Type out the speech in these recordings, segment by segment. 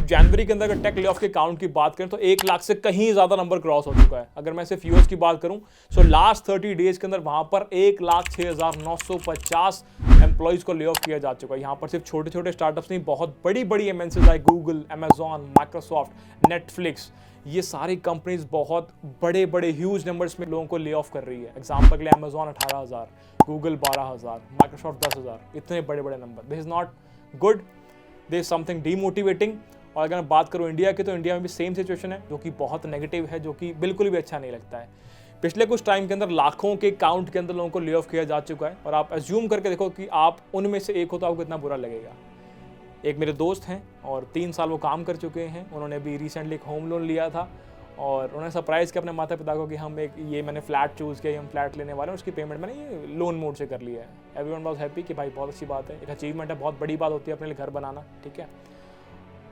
जनवरी के अंदर अगर टेक ले ऑफ के काउंट की बात करें तो 1 लाख से कहीं ज़्यादा नंबर क्रॉस हो चुका है। अगर मैं सिर्फ यूएस की बात करूं सो लास्ट 30 डेज के अंदर वहां पर 1,06,950 एम्प्लॉइज को ले ऑफ किया जा चुका है। यहाँ पर सिर्फ छोटे छोटे स्टार्टअप्स नहीं, बहुत बड़ी बड़ी MNCs like Google, Amazon, Microsoft, Netflix, ये सारी कंपनीज बहुत बड़े बड़े ह्यूज नंबर्स में लोगों को ले ऑफ कर रही है। एग्जाम्पल के लिए अमेजॉन 18,000, गूगल 12,000, माइक्रोसॉफ्ट 10,000, इतने बड़े बड़े number. This is not good, this is something demotivating. और अगर मैं बात करूं इंडिया की तो इंडिया में भी सेम सिचुएशन है, जो कि बहुत नेगेटिव है, जो कि बिल्कुल भी अच्छा नहीं लगता है। पिछले कुछ टाइम के अंदर लाखों के काउंट के अंदर लोगों को ले ऑफ किया जा चुका है, और आप एज्यूम करके देखो कि आप उनमें से एक हो तो आपको कितना बुरा लगेगा। एक मेरे दोस्त हैं और 3 साल वो काम कर चुके हैं। उन्होंने अभी रिसेंटली एक होम लोन लिया था और उन्होंने सरप्राइज़ किया अपने माता पिता को कि हम एक ये मैंने फ्लैट चूज़ किया, हम फ्लैट लेने वाले हैं, उसकी पेमेंट मैंने ये लोन मोड से कर लिया है। एवरीवन वाज हैप्पी कि भाई बहुत अच्छी बात है, एक अचीवमेंट है, बहुत बड़ी बात होती है अपने लिए घर बनाना, ठीक है।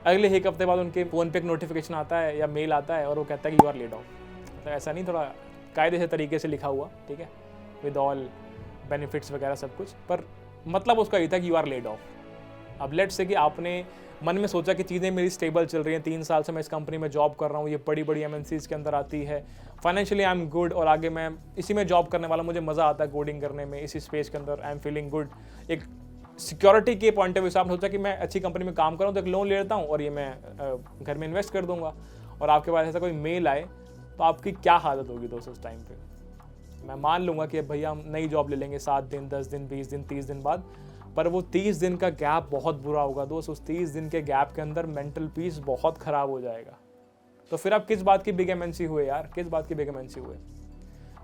अगले 1 हफ्ते बाद उनके फ़ोन पे एक नोटिफिकेशन आता है या मेल आता है और वो कहता है कि यू आर लेड ऑफ। तो ऐसा नहीं, थोड़ा कायदे से तरीके से लिखा हुआ, ठीक है, विद ऑल बेनिफिट्स वगैरह सब कुछ, पर मतलब उसका ये था कि यू आर लेड ऑफ। अब लेट्स से कि आपने मन में सोचा कि चीज़ें मेरी स्टेबल चल रही हैं, 3 साल से मैं इस कंपनी में जॉब कर रहा हूँ, ये बड़ी बड़ी एमएनसीज के अंदर आती है, फाइनेंशियली आई एम गुड और आगे मैं इसी में जॉब करने वाला, मुझे मज़ा आता है कोडिंग करने में, इसी स्पेस के अंदर आई एम फीलिंग गुड। एक सिक्योरिटी के पॉइंट ऑफ व्यू से आपने सोचा कि मैं अच्छी कंपनी में काम कर रहा हूँ तो एक लोन ले लेता हूँ और ये मैं घर में इन्वेस्ट कर दूंगा, और आपके पास ऐसा कोई मेल आए तो आपकी क्या हालत होगी दोस्तों उस टाइम पे। मैं मान लूँगा कि भैया हम नई जॉब ले लेंगे 7 दिन, 10 दिन, 20 दिन, 30 दिन बाद, पर वो 30 दिन का गैप बहुत बुरा होगा दोस्त। उस 30 दिन के गैप के अंदर मेंटल पीस बहुत ख़राब हो जाएगा। तो फिर आप किस बात की बिग एमएनसी हुए यार, किस बात की बिग एमएनसी हुए।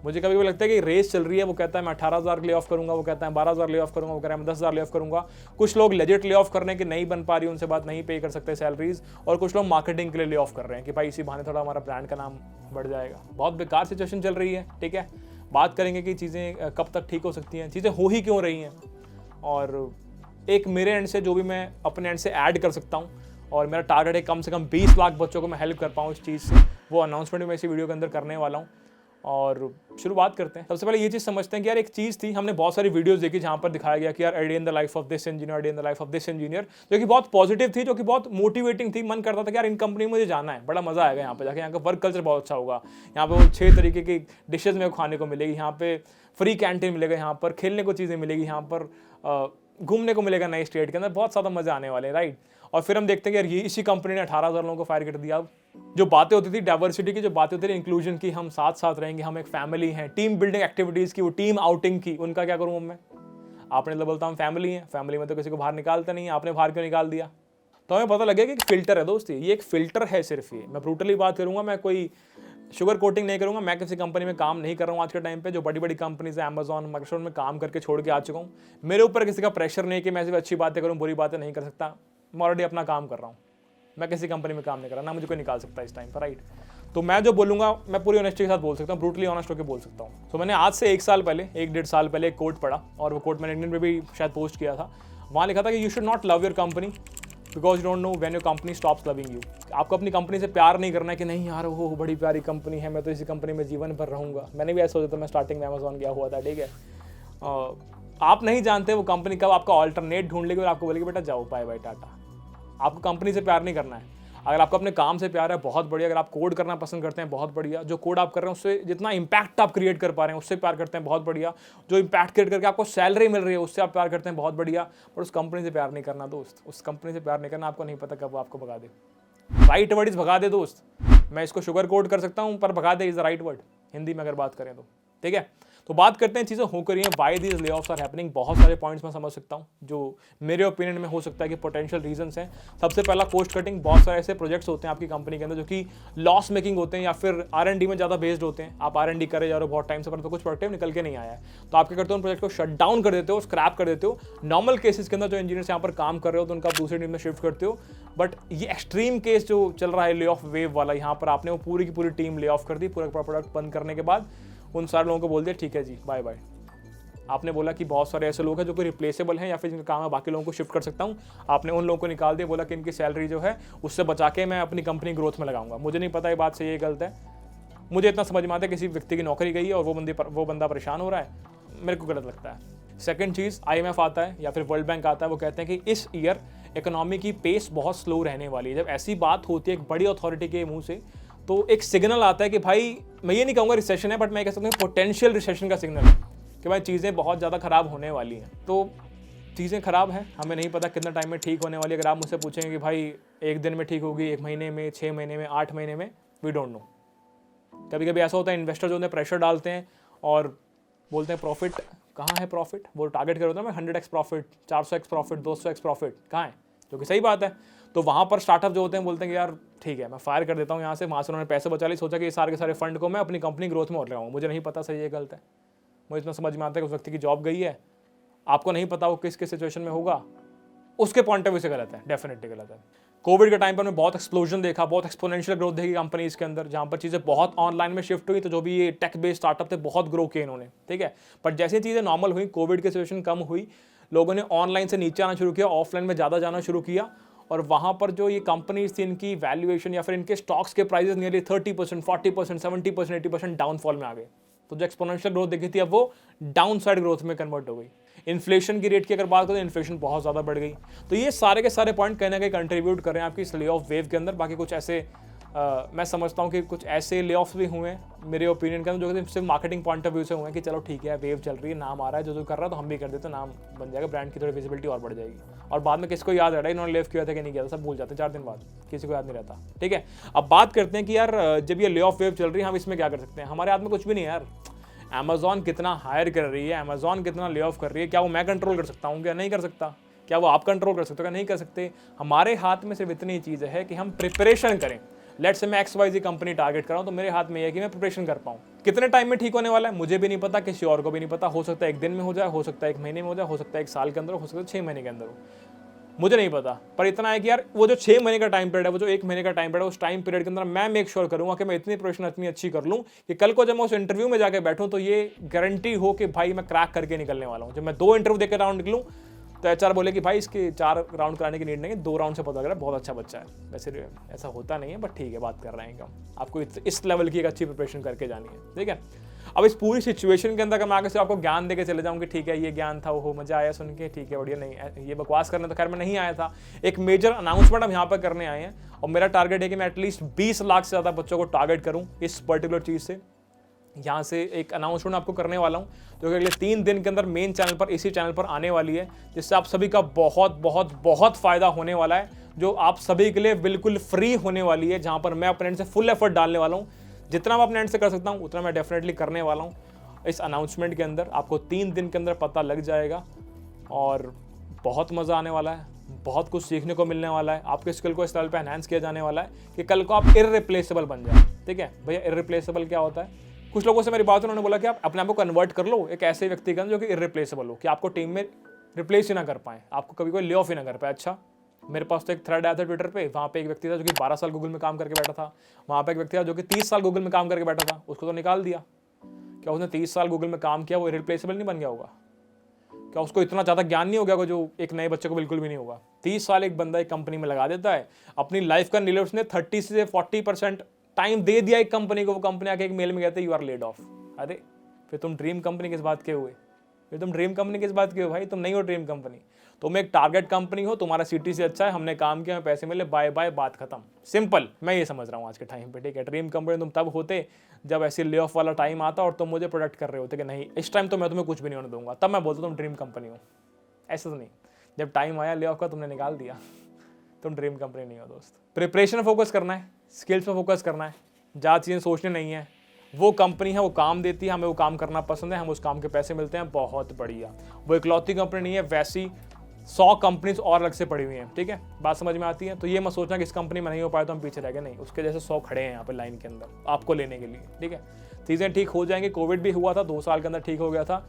मुझे कभी कभी लगता है कि रेस चल रही है, वो कहता है मैं 18,000 ले ऑफ करूंगा, वो कहता है 12,000 ले ऑफ करूंगा, वो कह रहा है मैं 10,000 ले ऑफ करूंगा। कुछ लोग लेजिट ले ऑफ करने की नहीं बन पा रही, उनसे बात नहीं पे कर सकते सैलरीज, और कुछ लोग मार्केटिंग के लिए ले ऑफ कर रहे हैं कि भाई इसी बहाने थोड़ा हमारा ब्रांड का नाम बढ़ जाएगा। बहुत बेकार सिचुएशन चल रही है, ठीक है। बात करेंगे कि चीज़ें कब तक ठीक हो सकती हैं, चीज़ें हो ही क्यों रही हैं, और एक मेरे एंड से जो भी मैं अपने एंड से ऐड कर सकता हूँ, और मेरा टारगेट है कम से कम 20 लाख बच्चों को मैं हेल्प कर पाऊँ इस चीज़ से, वो अनाउंसमेंट मैं इसी वीडियो के अंदर करने वाला हूँ। और शुरुआत करते हैं। सबसे पहले ये चीज़ समझते हैं कि यार एक चीज़ थी, हमने बहुत सारी वीडियोस देखी जहाँ पर दिखाया गया कि यार day in the life of this engineer, day in the life of this engineer, जो कि बहुत पॉजिटिव थी, जो कि बहुत मोटिवेटिंग थी। मन करता था कि यार इन कंपनी में मुझे जाना है, बड़ा मजा आएगा यहाँ पे जाके, यहाँ का वर्क कल्चर बहुत अच्छा होगा, यहाँ पे वो 6 तरीके की डिशेज मेरे को खाने को मिलेगी, यहाँ पे फ्री कैंटीन मिलेगा, यहाँ पर खेलने को चीज़ें मिलेगी, यहाँ पर घूमने को मिलेगा नए स्टेट के अंदर, बहुत ज़्यादा मजा आने वाले हैं, राइट। और फिर हम देखते हैं कि यार ये इसी कंपनी ने 18,000 लोगों को फायर कर दिया। जो बातें होती थी डाइवर्सिटी की, जो बातें होती थी इंक्लूजन की, हम साथ साथ रहेंगे, हम एक फैमिली हैं, टीम बिल्डिंग एक्टिविटीज़ की, वो टीम आउटिंग की, उनका क्या करूँ मैं। आपने तो बोलता हम फैमिली हैं, फैमिली में तो किसी को बाहर निकालते नहीं, आपने बाहर क्यों निकाल दिया। तो हमें पता लगेगा कि एक फिल्टर है दोस्त, ये एक फिल्टर है सिर्फ। ये मैं ब्रूटली बात करूँगा, मैं कोई शुगर कोटिंग नहीं करूँगा। मैं किसी कंपनी में काम नहीं कर रहा हूँ आज के टाइम पे, जो बड़ी बड़ी कंपनीज है, अमेजॉन, माइक्रोसॉफ्ट में काम करके छोड़ के आ चुका हूँ। मेरे ऊपर किसी का प्रेशर नहीं कि मैं सिर्फ अच्छी बातें करूँ, बुरी बातें नहीं कर सकता। मैं ऑलरेडी अपना काम कर रहा हूँ, मैं किसी कंपनी में काम नहीं कर रहा, ना मुझे कोई निकाल सकता इस टाइम पर, राइट। तो मैं जो बोलूँगा मैं पूरी ऑनेस्टी के साथ बोल सकता हूँ, ब्रूटली ऑनेस्ट होकर बोल सकता हूँ। तो मैंने आज से 1 साल पहले, 1-1.5 साल पहले एक कोट पढ़ा, और वो कोट मैंने इंडियन पे भी शायद पोस्ट किया था। वहाँ लिखा था कि you should not love your company because you don't know when your company stops loving you. आपको अपनी कंपनी से प्यार नहीं करना है कि नहीं यार वो बड़ी प्यारी कंपनी है, मैं तो इसी कंपनी में जीवन भर रहूँगा। मैंने भी ऐसा सोचा था, मैं स्टार्टिंग में अमेजॉन गया हुआ था, ठीक है। आप नहीं जानते वो कंपनी कब आपका ऑल्टरनेट ढूंढ लेगी और आपको बोलेगी बेटा जाओ, बाय बाय टाटा। आपको कंपनी से प्यार नहीं करना है। अगर आपको अपने काम से प्यार है, बहुत बढ़िया। अगर आप कोड करना पसंद करते हैं, बहुत बढ़िया। जो कोड आप कर रहे हैं उससे जितना इंपैक्ट आप क्रिएट कर पा रहे हैं उससे प्यार करते हैं, बहुत बढ़िया। जो इंपैक्ट क्रिएट करके आपको सैलरी मिल रही है उससे आप प्यार करते हैं, बहुत बढ़िया। पर उस कंपनी से प्यार नहीं करना दोस्त, उस कंपनी से प्यार नहीं करना। आपको नहीं पता कब वो आपको भगा दे। राइट वर्ड इज भगा दे दोस्त। मैं इसको शुगर कोड कर सकता हूँ, पर भगा दे is the right word, Hindi में अगर बात करें तो, ठीक है। तो बात करते हैं चीज़ें हो करी हैं, व्हाई दीज ले ऑफ्स आर हैपनिंग। बहुत सारे पॉइंट्स मैं समझ सकता हूँ जो मेरे ओपिनियन में हो सकता है कि पोटेंशियल रीजंस हैं। सबसे पहला कॉस्ट कटिंग। बहुत सारे ऐसे प्रोजेक्ट्स होते हैं आपकी कंपनी के अंदर जो कि लॉस मेकिंग होते हैं या फिर R&D में ज़्यादा बेस्ड होते हैं। आप R&D करे जा रहे हो बहुत टाइम से, पर तो कुछ प्रोडक्टिव निकल के नहीं आया है, तो आप क्या करते हो, उन प्रोजेक्ट को शट डाउन कर देते हो, स्क्रैप कर देते हो। नॉर्मल केसेस के अंदर जो इंजीनियर्स यहाँ पर काम कर रहे हो तो उनका दूसरी टीम में शिफ्ट करते हो। बट ये एक्सट्रीम केस जो चल रहा है ले ऑफ वेव वाला, यहाँ पर आपने वो पूरी की पूरी टीम ले ऑफ कर दी। पूरा प्रोडक्ट बंद करने के बाद उन सारे लोगों को बोल दिया ठीक है जी बाय बाय। आपने बोला कि बहुत सारे ऐसे लोग हैं जो कि रिप्लेसेबल हैं या फिर जिनका काम है बाकी लोगों को शिफ्ट कर सकता हूं। आपने उन लोगों को निकाल दिया, बोला कि इनकी सैलरी जो है उससे बचा के मैं अपनी कंपनी ग्रोथ में लगाऊंगा। मुझे नहीं पता ये बात सही है गलत है, मुझे इतना समझ में आता है किसी व्यक्ति की नौकरी गई है और वो बंदा परेशान हो रहा है, मेरे को गलत लगता है। सेकंड चीज़, IMF आता है या फिर वर्ल्ड बैंक आता है, वो कहते हैं कि इस ईयर इकोनॉमी की पेस बहुत स्लो रहने वाली है। जब ऐसी बात होती है एक बड़ी अथॉरिटी के मुंह से, तो एक सिग्नल आता है कि भाई, मैं ये नहीं कहूँगा रिसेशन है, बट मैं कह सकता हूँ पोटेंशियल रिसेशन का सिग्नल है कि भाई चीज़ें बहुत ज़्यादा ख़राब होने वाली हैं। तो चीज़ें ख़राब हैं, हमें नहीं पता कितना टाइम में ठीक होने वाली है। अगर आप मुझसे पूछेंगे कि भाई 1 दिन में ठीक होगी, 1 महीने में, 6 महीने में, 8 महीने में, वी डोंट नो। कभी कभी ऐसा होता है इन्वेस्टर जो उन्हें प्रेशर डालते हैं और बोलते हैं प्रॉफिट कहाँ है, प्रॉफिट वो टारगेट कर होता है, मैं 100x profit, 400x profit, 200x profit कहाँ है, जो कि सही बात है। तो वहाँ पर स्टार्टअप जो होते हैं बोलते हैं कि यार ठीक है, मैं फायर कर देता हूँ यहाँ से उन्होंने पैसे बचा लिए, सोचा कि ये सारे के सारे फंड को मैं अपनी कंपनी ग्रोथ में और लगाऊँ। मुझे नहीं पता सही है गलत है, मुझे इतना समझ में आता है कि उस व्यक्ति की जॉब गई है, आपको नहीं पता वो किस किस सिचुएशन में होगा, उसके पॉइंट ऑफ व्यू से गलत है, डेफिनेटली गलत है। कोविड के टाइम पर मैं बहुत एक्सप्लोजन देखा, बहुत एक्सपोनेंशियल ग्रोथ देखी कंपनीज के अंदर, जहाँ पर चीज़ें बहुत ऑनलाइन में शिफ्ट हुई। तो जो भी ये टेक बेस्ड स्टार्टअप थे बहुत ग्रो किए इन्होंने, ठीक है। बट जैसे चीज़ें नॉर्मल हुई, कोविड की सिचुएशन कम हुई, लोगों ने ऑनलाइन से नीचे आना शुरू किया, ऑफलाइन में ज़्यादा जाना शुरू किया, और वहाँ पर जो ये कंपनीज थी इनकी वैल्यूएशन या फिर इनके स्टॉक्स के प्राइसेस नियरली 30%, 40%, 70%, 80% डाउनफॉल में आ गए। तो जो एक्सपोनेंशियल ग्रोथ देखी थी अब वो डाउन साइड ग्रोथ में कन्वर्ट हो गई। इन्फ्लेशन की रेट की अगर बात करें तो इन्फ्लेशन बहुत ज़्यादा बढ़ गई। तो ये सारे के सारे पॉइंट कहीं ना कहीं कंट्रीब्यूट कर रहे हैं आपकी इस ले ऑफ वेव के अंदर। बाकी कुछ ऐसे मैं समझता हूँ कि कुछ ऐसे ले ऑफ्स भी हुए हैं मेरे ओपिनियन के अंदर, जो कि सिर्फ मार्केटिंग पॉइंट ऑफ व्यू से हुए हैं कि चलो ठीक है, वेव चल रही है, नाम आ रहा है, जो कर रहा है तो हम भी कर देते, नाम बन जाएगा, ब्रांड की थोड़ी विजिबिलिटी और बढ़ जाएगी। और बाद में किसको याद रहा है इन्होंने लेव किया था कि नहीं किया था, सब भूल जाते हैं 4 दिन बाद, किसी को याद नहीं रहता, ठीक है। अब बात करते हैं कि यार जब ये ले ऑफ वेव चल रही है हम इसमें क्या कर सकते हैं। हमारे हाथ में कुछ भी नहीं है यार। अमेजॉन कितना हायर कर रही है, अमेजॉन कितना ले ऑफ कर रही है, क्या वो मैं कंट्रोल कर सकता हूँ क्या? नहीं कर सकता। क्या वो आप कंट्रोल कर सकते हो क्या? नहीं कर सकते। हमारे हाथ में सिर्फ इतनी चीज़ है कि हम प्रिपरेशन करें। लेट्स से मैं XYZ कंपनी टारगेट कर रहा हूँ, तो मेरे हाथ में यह है कि मैं प्रिपरेशन कर पाऊँ। कितने टाइम में ठीक होने वाला है मुझे भी नहीं पता, किसी और को भी नहीं पता। हो सकता है 1 दिन में हो जाए, हो सकता है 1 महीने में हो जाए, हो सकता है 1 साल के अंदर, हो सकता है 6 महीने के अंदर हो, मुझे नहीं पता। पर इतना है कि यार वो जो 6 महीने का टाइम पीरियड है, वो जो 1 महीने का टाइम पीरियड है, उस टाइम पीरियड के अंदर मैं मेक श्योर करूंगा कि मैं इतनी प्रिपरेशन इतनी अच्छी कर लूँ कि कल को जब मैं उस इंटरव्यू में जाकर बैठूं तो ये गारंटी हो कि भाई मैं क्रैक करके निकलने वाला हूँ। जब मैं 2 इंटरव्यू देकर राउंड निकलूँ तो HR बोले कि भाई इसके 4 राउंड कराने की नीड नहीं है, 2 राउंड से पता लग रहा है बहुत अच्छा बच्चा है। वैसे ऐसा होता नहीं है, बट ठीक है, बात कर रहे हैं हम। आपको इस लेवल की एक अच्छी प्रिपरेशन करके जानी है, ठीक है। अब इस पूरी सिचुएशन के अंदर अगर मैं आगे से आपको ज्ञान देके चले जाऊँ कि ठीक है ये ज्ञान था, वो मजा आया सुन के, ठीक है बढ़िया, नहीं ये बकवास करने तो खैर मैं नहीं आया था। एक मेजर अनाउंसमेंट हम यहाँ पर करने आए हैं और मेरा टारगेट है कि मैं एटलीस्ट 20 लाख से ज़्यादा बच्चों को टारगेट करूँ इस पर्टिकुलर चीज़ से। यहाँ से एक अनाउंसमेंट आपको करने वाला हूँ जो कि अगले 3 दिन के अंदर मेन चैनल पर, इसी चैनल पर आने वाली है, जिससे आप सभी का बहुत बहुत बहुत फायदा होने वाला है, जो आप सभी के लिए बिल्कुल फ्री होने वाली है, जहाँ पर मैं अपने एंड से फुल एफर्ट डालने वाला हूँ। जितना मैं अपने एंड से कर सकता हूँ उतना मैं डेफिनेटली करने वाला हूँ। इस अनाउंसमेंट के अंदर आपको 3 दिन के अंदर पता लग जाएगा और बहुत मज़ा आने वाला है, बहुत कुछ सीखने को मिलने वाला है। आपके स्किल को इस लेवल पे एनहांस किया जाने वाला है कि कल को आप इररिप्लेसेबल बन जाए, ठीक है भैया। इररिप्लेसेबल क्या होता है? कुछ लोगों से मेरी बात उन्होंने बोला कि आप अपने आप को कन्वर्ट कर लो एक ऐसे व्यक्ति का जो कि इररिप्लेसेबल हो, कि आपको टीम में रिप्लेस ही ना कर पाए, आपको कभी कोई ले ऑफ ही ना कर पाए। अच्छा, मेरे पास तो एक थ्रेड आया था ट्विटर पे, वहाँ पे एक व्यक्ति था जो कि 12 साल गूगल में काम करके बैठा था, वहाँ पे एक व्यक्ति था जो कि 30 साल गूगल में काम करके बैठा था, उसको तो निकाल दिया। क्या उसने 30 साल गूगल में काम किया वो इररिप्लेसेबल नहीं बन गया होगा? क्या उसको इतना ज़्यादा ज्ञान नहीं हो गया जो एक नए बच्चे को बिल्कुल भी नहीं होगा? 30 साल एक बंदा एक कंपनी में लगा देता है, अपनी लाइफ का नीले उसने 30 से 40% टाइम दे दिया एक कंपनी को, वो कंपनी आके एक मेल में कहते हैं यू आर लेड ऑफ। अरे फिर तुम ड्रीम कंपनी किस बात के हुए? फिर तुम ड्रीम कंपनी किस बात के हो भाई? तुम नहीं हो ड्रीम कंपनी, तुम एक टारगेट कंपनी हो, तुम्हारा सीटी से अच्छा है, हमने काम किया, हमें पैसे मिले, बाय बाय, बात खत्म। सिंपल, मैं ये समझ रहा हूँ आज के टाइम पे, ठीक है। ड्रीम कंपनी तुम तब होते जब ऐसे ले ऑफ वाला टाइम आता और तुम मुझे प्रोटेक्ट कर रहे होते कि नहीं इस टाइम तो मैं तुम्हें कुछ भी नहीं होने दूंगा, तब मैं बोलता तुम ड्रीम कंपनी हो। ऐसा तो नहीं, जब टाइम आया ले ऑफ का तुमने निकाल दिया, तुम ड्रीम कंपनी नहीं हो दोस्त। प्रिपरेशन फोकस करना है, स्किल्स पर फोकस करना है, ज़्यादा चीज़ें सोचनी नहीं है। वो कंपनी है, वो काम देती है, हमें वो काम करना पसंद है, हम उस काम के पैसे मिलते हैं, बहुत बढ़िया। वो इकलौती कंपनी नहीं है, वैसी 100 कंपनीज और अलग से पड़ी हुई हैं, ठीक है। बात समझ में आती है? तो ये मत सोचना कि इस कंपनी में नहीं हो पाए तो हम पीछे रह गए, नहीं, उसके जैसे 100 खड़े हैं यहाँ पे लाइन के अंदर आपको लेने के लिए, ठीक है। चीज़ें ठीक हो जाएंगी। कोविड भी हुआ था, 2 साल के अंदर ठीक हो गया था,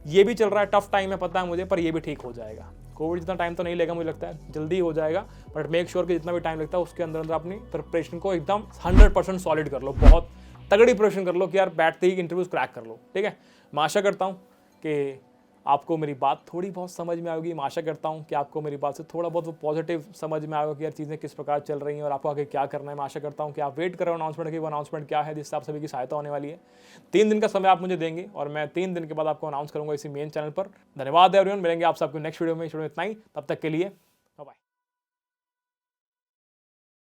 ये भी चल रहा है, टफ टाइम है पता है मुझे, पर ये भी ठीक हो जाएगा। कोविड जितना टाइम तो नहीं लेगा, मुझे लगता है जल्दी हो जाएगा, बट मेक श्योर कि जितना भी टाइम लगता है उसके अंदर अपनी प्रिपरेशन को एकदम 100% सॉलिड कर लो, बहुत तगड़ी प्रिपरेशन कर लो कि यार बैठते ही इंटरव्यूज क्रैक कर लो, ठीक है। मैं आशा करता हूँ कि आपको मेरी बात थोड़ी बहुत समझ में आएगी। मैं आशा करता हूँ कि आपको मेरी बात से थोड़ा बहुत वो पॉजिटिव समझ में आएगा कि यार चीज़ें किस प्रकार चल रही हैं और आपको आगे क्या करना है। मैं आशा करता हूँ कि आप वेट करो अनाउंसमेंट की, वो अनाउंसमेंट क्या है जिससे आप सभी की सहायता होने वाली है। 3 दिन का समय आप मुझे देंगे और मैं 3 दिन के बाद आपको अनाउंस करूँगा इसी मेन चैनल पर। धन्यवाद एवरीवन, मिलेंगे आप सबको नेक्स्ट वीडियो में। इतना ही, तब तक के लिए